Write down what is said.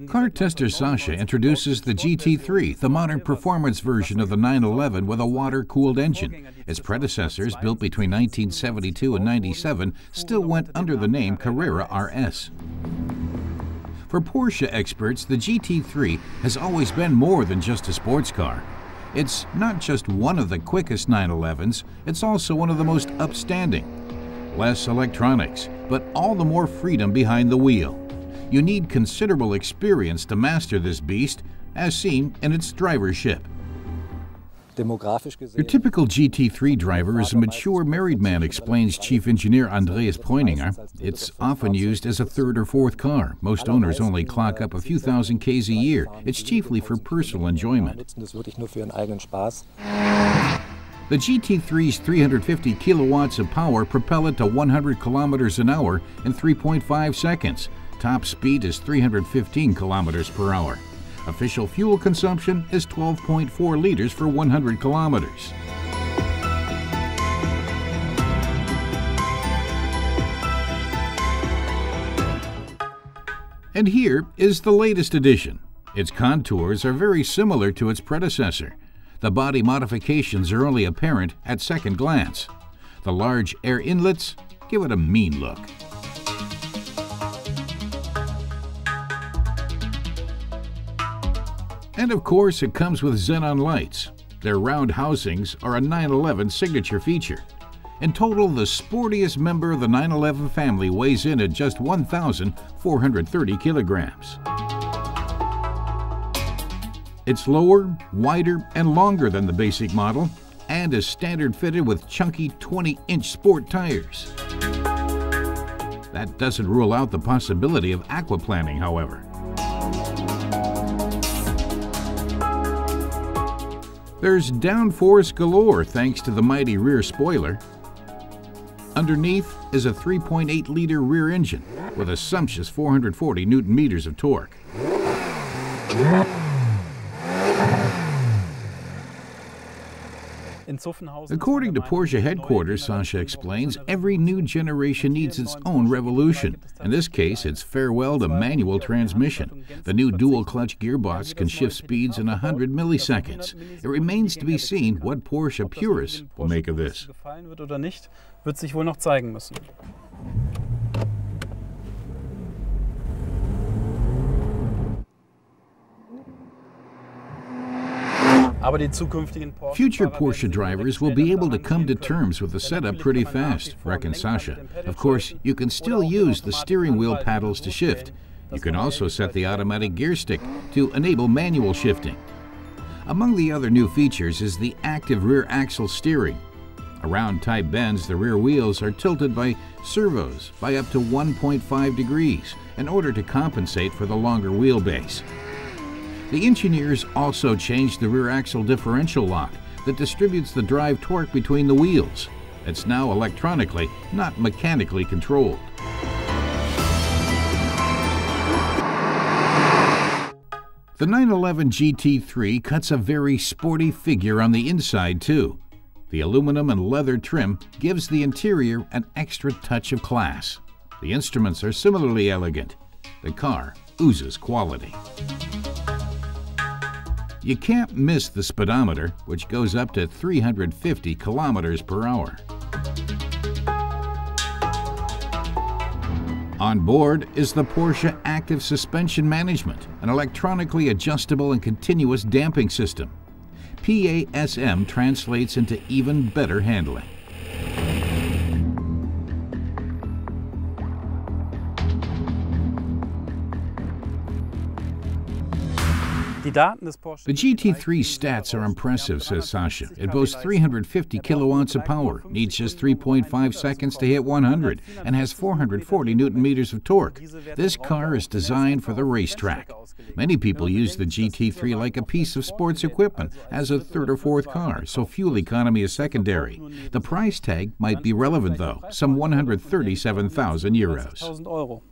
Car tester Sasha introduces the GT3, the modern performance version of the 911 with a water-cooled engine. Its predecessors, built between 1972 and 97, still went under the name Carrera RS. For Porsche experts, the GT3 has always been more than just a sports car. It's not just one of the quickest 911s, it's also one of the most upstanding. Less electronics, but all the more freedom behind the wheel. You need considerable experience to master this beast, as seen in its drivership. Your typical GT3 driver is a mature married man, explains Chief Engineer Andreas Preuninger. It's often used as a third or fourth car. Most owners only clock up a few thousand Ks a year. It's chiefly for personal enjoyment. The GT3's 350 kilowatts of power propel it to 100 kilometers an hour in 3.5 seconds. Top speed is 315 kilometers per hour. Official fuel consumption is 12.4 liters for 100 kilometers. And here is the latest edition. Its contours are very similar to its predecessor. The body modifications are only apparent at second glance. The large air inlets give it a mean look. And of course, it comes with xenon lights. Their round housings are a 911 signature feature. In total, the sportiest member of the 911 family weighs in at just 1,430 kilograms. It's lower, wider, and longer than the basic model, and is standard fitted with chunky 20-inch sport tires. That doesn't rule out the possibility of aquaplaning, however. There's downforce galore thanks to the mighty rear spoiler. Underneath is a 3.8-liter rear engine with a sumptuous 440 Newton-meters of torque. According to Porsche headquarters, Sasha explains, every new generation needs its own revolution. In this case, it's farewell to manual transmission. The new dual-clutch gearbox can shift speeds in 100 milliseconds. It remains to be seen what Porsche purists will make of this. Future Porsche drivers will be able to come to terms with the setup pretty fast, reckons Sasha. Of course, you can still use the steering wheel paddles to shift. You can also set the automatic gear stick to enable manual shifting. Among the other new features is the active rear axle steering. Around tight bends, the rear wheels are tilted by servos by up to 1.5 degrees in order to compensate for the longer wheelbase. The engineers also changed the rear axle differential lock that distributes the drive torque between the wheels. It's now electronically, not mechanically controlled. The 911 GT3 cuts a very sporty figure on the inside too. The aluminum and leather trim gives the interior an extra touch of class. The instruments are similarly elegant. The car oozes quality. You can't miss the speedometer, which goes up to 350 kilometers per hour. On board is the Porsche Active Suspension Management, an electronically adjustable and continuous damping system. PASM translates into even better handling. The GT3 stats are impressive, says Sasha. It boasts 350 kilowatts of power, needs just 3.5 seconds to hit 100, and has 440 Newton-meters of torque. This car is designed for the racetrack. Many people use the GT3 like a piece of sports equipment, as a third or fourth car, so fuel economy is secondary. The price tag might be relevant, though, some 137,000 euros.